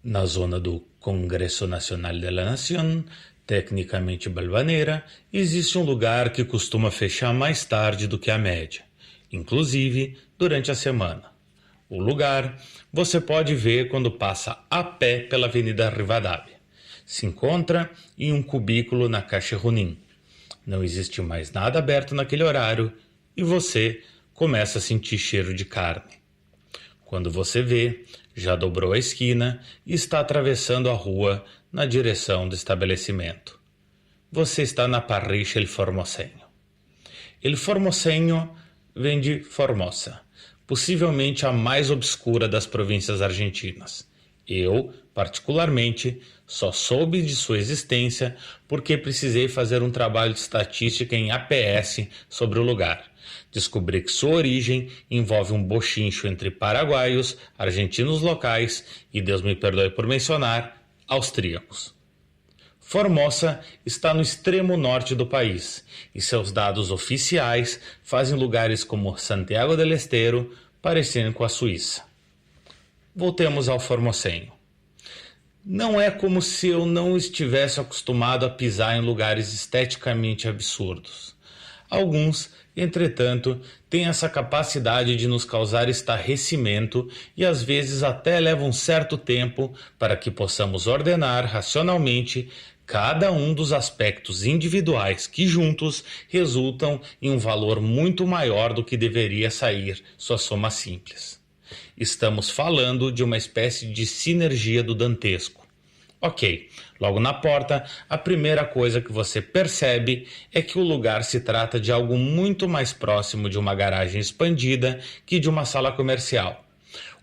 Na zona do Congresso Nacional de la Nación, tecnicamente Balvanera, existe um lugar que costuma fechar mais tarde do que a média, inclusive durante a semana. O lugar você pode ver quando passa a pé pela Avenida Rivadavia. Se encontra em um cubículo na Caixa Runim. Não existe mais nada aberto naquele horário e você começa a sentir cheiro de carne. Quando você vê, já dobrou a esquina e está atravessando a rua na direção do estabelecimento. Você está na Parrilla El Formoseño. El Formoseño vem de Formosa, possivelmente a mais obscura das províncias argentinas. Eu, particularmente, só soube de sua existência porque precisei fazer um trabalho de estatística em APS sobre o lugar. Descobri que sua origem envolve um bochincho entre paraguaios, argentinos locais e, Deus me perdoe por mencionar, austríacos. Formosa está no extremo norte do país e seus dados oficiais fazem lugares como Santiago del Estero parecerem com a Suíça. Voltemos ao Formoseño. Não é como se eu não estivesse acostumado a pisar em lugares esteticamente absurdos. Alguns, entretanto, têm essa capacidade de nos causar estarrecimento e às vezes até levam um certo tempo para que possamos ordenar racionalmente cada um dos aspectos individuais que juntos resultam em um valor muito maior do que deveria sair sua soma simples. Estamos falando de uma espécie de sinergia do dantesco. Ok, logo na porta, a primeira coisa que você percebe é que o lugar se trata de algo muito mais próximo de uma garagem expandida que de uma sala comercial.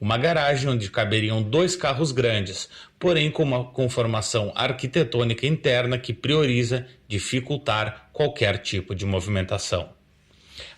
Uma garagem onde caberiam 2 carros grandes, porém com uma conformação arquitetônica interna que prioriza dificultar qualquer tipo de movimentação.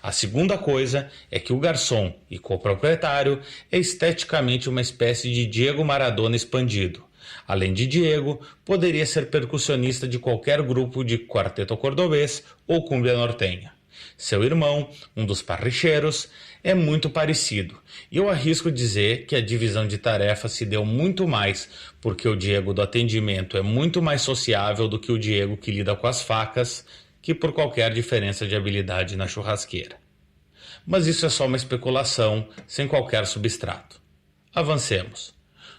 A segunda coisa é que o garçom e coproprietário é esteticamente uma espécie de Diego Maradona expandido. Além de Diego, poderia ser percussionista de qualquer grupo de quarteto cordobês ou cumbia nortenha. Seu irmão, um dos parricheiros, é muito parecido, e eu arrisco dizer que a divisão de tarefas se deu muito mais porque o Diego do atendimento é muito mais sociável do que o Diego que lida com as facas, que por qualquer diferença de habilidade na churrasqueira. Mas isso é só uma especulação, sem qualquer substrato. Avancemos.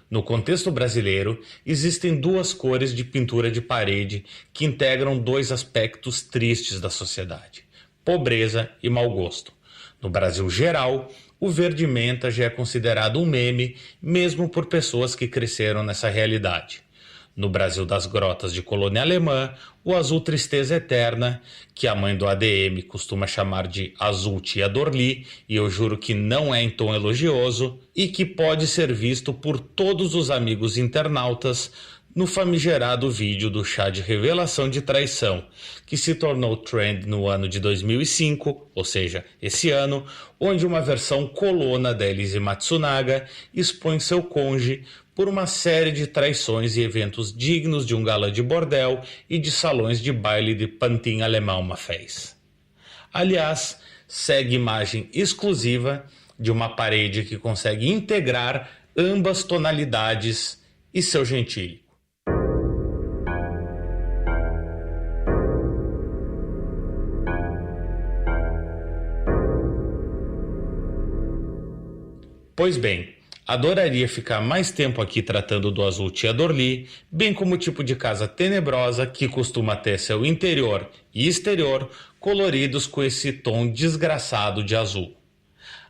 No contexto brasileiro, existem 2 cores de pintura de parede que integram 2 aspectos tristes da sociedade: pobreza e mau gosto. No Brasil geral, o verde-menta já é considerado um meme, mesmo por pessoas que cresceram nessa realidade. No Brasil das grotas de colônia alemã, o azul tristeza eterna, que a mãe do ADM costuma chamar de azul tia Dorli, e eu juro que não é em tom elogioso, e que pode ser visto por todos os amigos internautas no famigerado vídeo do chá de revelação de traição, que se tornou trend no ano de 2005, ou seja, esse ano, onde uma versão colona da Elise Matsunaga expõe seu cônjuge por uma série de traições e eventos dignos de um galã de bordel e de salões de baile de pantin alemão mafés. Aliás, segue imagem exclusiva de uma parede que consegue integrar ambas tonalidades e seu gentílico. Pois bem, adoraria ficar mais tempo aqui tratando do azul tia Dorli, bem como o tipo de casa tenebrosa que costuma ter seu interior e exterior coloridos com esse tom desgraçado de azul.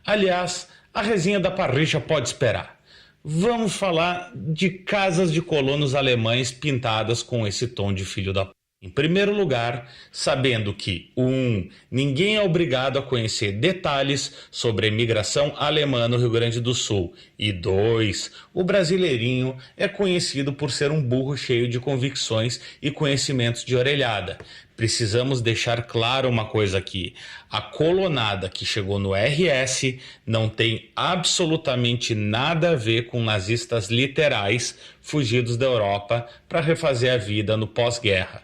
Aliás, a resenha da Parrilla pode esperar. Vamos falar de casas de colonos alemães pintadas com esse tom de filho da p***. Em primeiro lugar, sabendo que 1. Ninguém é obrigado a conhecer detalhes sobre a imigração alemã no Rio Grande do Sul, e 2. O brasileirinho é conhecido por ser um burro cheio de convicções e conhecimentos de orelhada. Precisamos deixar claro uma coisa aqui: a colonada que chegou no RS não tem absolutamente nada a ver com nazistas literais fugidos da Europa para refazer a vida no pós-guerra.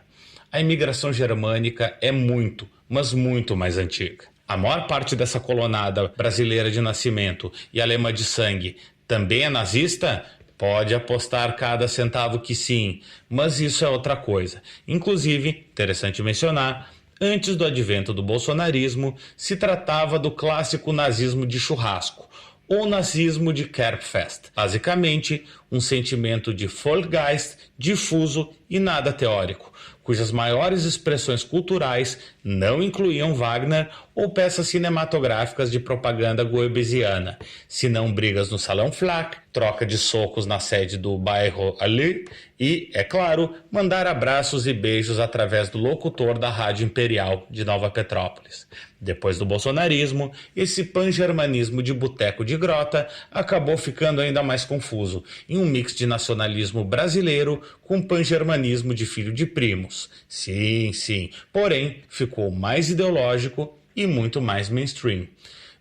A imigração germânica é muito, mas muito mais antiga. A maior parte dessa colonada brasileira de nascimento e alemã de sangue também é nazista? Pode apostar cada centavo que sim, mas isso é outra coisa. Inclusive, interessante mencionar, antes do advento do bolsonarismo, se tratava do clássico nazismo de churrasco, ou nazismo de Kerbfest. Basicamente, um sentimento de Volksgeist difuso e nada teórico, cujas maiores expressões culturais não incluíam Wagner ou peças cinematográficas de propaganda goebbesiana, senão brigas no Salão Flak, troca de socos na sede do bairro Ali e, é claro, mandar abraços e beijos através do locutor da Rádio Imperial de Nova Petrópolis. Depois do bolsonarismo, esse pan-germanismo de boteco de grota acabou ficando ainda mais confuso, em um mix de nacionalismo brasileiro com pan-germanismo de filho de primos. Sim, porém ficou mais ideológico e muito mais mainstream.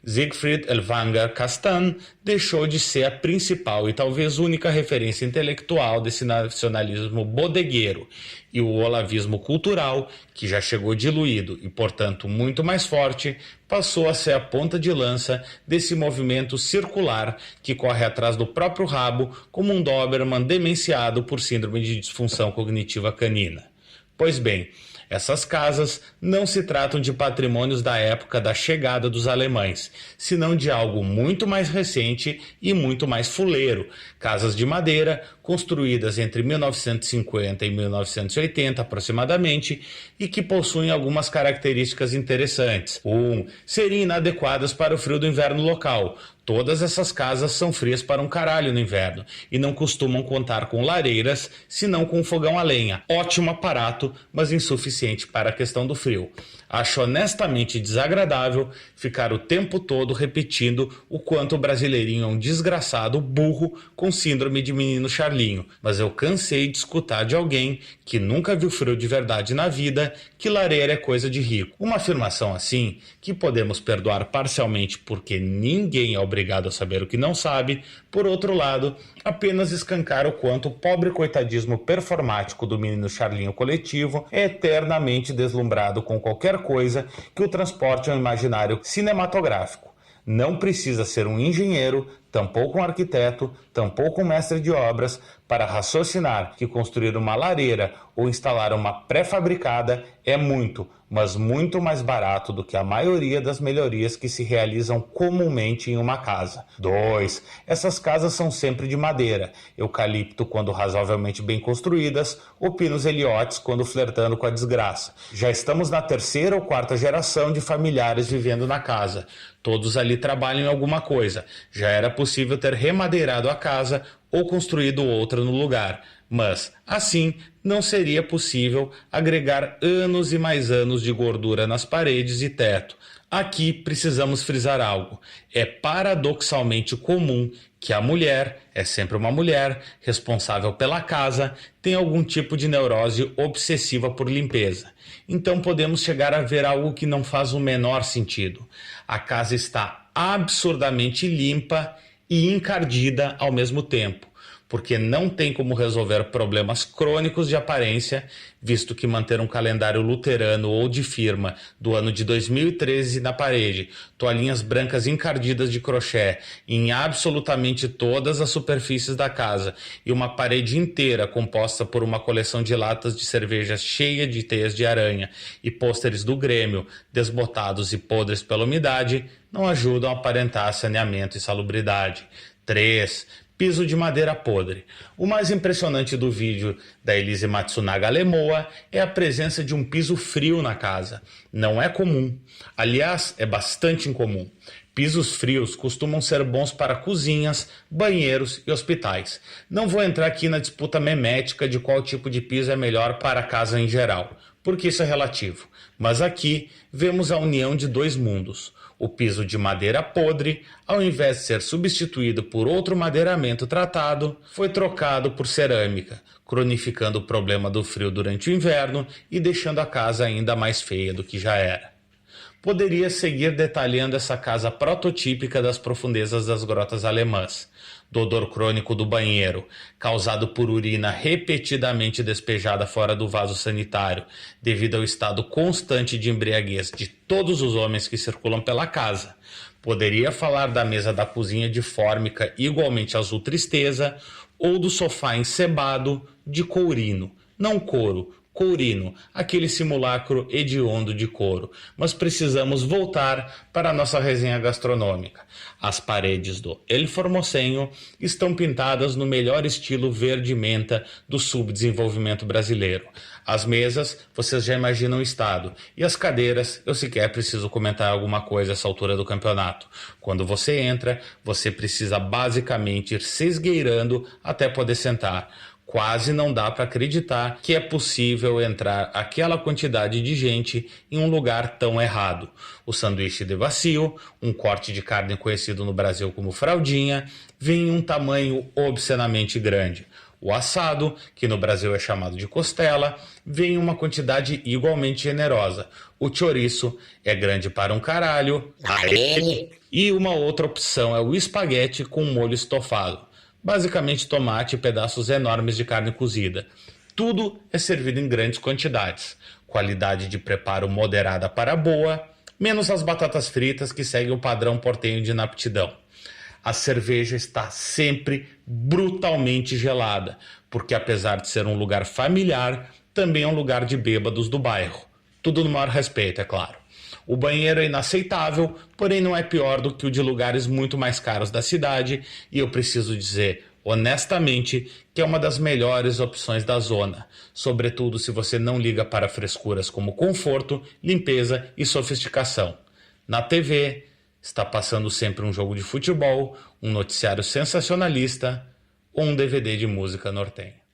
Siegfried Ellwanger Castan deixou de ser a principal e talvez única referência intelectual desse nacionalismo bodegueiro, e o olavismo cultural, que já chegou diluído e, portanto, muito mais forte, passou a ser a ponta de lança desse movimento circular que corre atrás do próprio rabo como um Doberman demenciado por síndrome de disfunção cognitiva canina. Pois bem, essas casas não se tratam de patrimônios da época da chegada dos alemães, senão de algo muito mais recente e muito mais fuleiro. Casas de madeira, construídas entre 1950 e 1980 aproximadamente, e que possuem algumas características interessantes. 1. Serem inadequadas para o frio do inverno local. Todas essas casas são frias para um caralho no inverno e não costumam contar com lareiras, senão com fogão a lenha. Ótimo aparato, mas insuficiente para a questão do frio. Acho honestamente desagradável ficar o tempo todo repetindo o quanto o brasileirinho é um desgraçado burro com síndrome de menino Charlinho, mas eu cansei de escutar de alguém que nunca viu frio de verdade na vida que lareira é coisa de rico. Uma afirmação assim, que podemos perdoar parcialmente porque ninguém é obrigado a saber o que não sabe, por outro lado, apenas escancara o quanto o pobre coitadismo performático do menino Charlinho coletivo é eternamente deslumbrado com qualquer coisa que o transporte ao imaginário cinematográfico. Não precisa ser um engenheiro, tampouco um arquiteto, tampouco um mestre de obras, para raciocinar que construir uma lareira ou instalar uma pré-fabricada é muito, mas muito mais barato do que a maioria das melhorias que se realizam comumente em uma casa. 2. Essas casas são sempre de madeira, eucalipto quando razoavelmente bem construídas, ou pinos heliotes quando flertando com a desgraça. Já estamos na 3ª ou 4ª geração de familiares vivendo na casa. Todos ali trabalham em alguma coisa. Já era possível ter remadeirado a casa ou construído outra no lugar, mas, assim, não seria possível agregar anos e mais anos de gordura nas paredes e teto. Aqui precisamos frisar algo. É paradoxalmente comum que a mulher, é sempre uma mulher, responsável pela casa, tenha algum tipo de neurose obsessiva por limpeza. Então podemos chegar a ver algo que não faz o menor sentido. A casa está absurdamente limpa e encardida ao mesmo tempo, porque não tem como resolver problemas crônicos de aparência, visto que manter um calendário luterano ou de firma do ano de 2013 na parede, toalhinhas brancas encardidas de crochê em absolutamente todas as superfícies da casa e uma parede inteira composta por uma coleção de latas de cerveja cheia de teias de aranha e pôsteres do Grêmio desbotados e podres pela umidade, não ajudam a aparentar saneamento e salubridade. 3. Piso de madeira podre. O mais impressionante do vídeo da Elise Matsunaga Lemoa é a presença de um piso frio na casa. Não é comum. Aliás, é bastante incomum. Pisos frios costumam ser bons para cozinhas, banheiros e hospitais. Não vou entrar aqui na disputa memética de qual tipo de piso é melhor para a casa em geral, porque isso é relativo. Mas aqui vemos a união de dois mundos. O piso de madeira podre, ao invés de ser substituído por outro madeiramento tratado, foi trocado por cerâmica, cronificando o problema do frio durante o inverno e deixando a casa ainda mais feia do que já era. Poderia seguir detalhando essa casa prototípica das profundezas das grotas alemãs, do odor crônico do banheiro, causado por urina repetidamente despejada fora do vaso sanitário, devido ao estado constante de embriaguez de todos os homens que circulam pela casa. Poderia falar da mesa da cozinha de fórmica igualmente azul tristeza, ou do sofá encebado de courino, não couro, courino, aquele simulacro hediondo de couro. Mas precisamos voltar para a nossa resenha gastronômica. As paredes do El Formosenho estão pintadas no melhor estilo verde-menta do subdesenvolvimento brasileiro. As mesas, vocês já imaginam o estado. E as cadeiras, eu sequer preciso comentar alguma coisa a essa altura do campeonato. Quando você entra, você precisa basicamente ir se esgueirando até poder sentar. Quase não dá para acreditar que é possível entrar aquela quantidade de gente em um lugar tão errado. O sanduíche de vacío, um corte de carne conhecido no Brasil como fraldinha, vem em um tamanho obscenamente grande. O assado, que no Brasil é chamado de costela, vem em uma quantidade igualmente generosa. O chouriço é grande para um caralho. E uma outra opção é o espaguete com molho estofado. Basicamente tomate e pedaços enormes de carne cozida. Tudo é servido em grandes quantidades. Qualidade de preparo moderada para boa, menos as batatas fritas que seguem o padrão portenho de inaptidão. A cerveja está sempre brutalmente gelada, porque apesar de ser um lugar familiar, também é um lugar de bêbados do bairro. Tudo no maior respeito, é claro. O banheiro é inaceitável, porém não é pior do que o de lugares muito mais caros da cidade, e eu preciso dizer, honestamente, que é uma das melhores opções da zona, sobretudo se você não liga para frescuras como conforto, limpeza e sofisticação. Na TV, está passando sempre um jogo de futebol, um noticiário sensacionalista ou um DVD de música nortenha.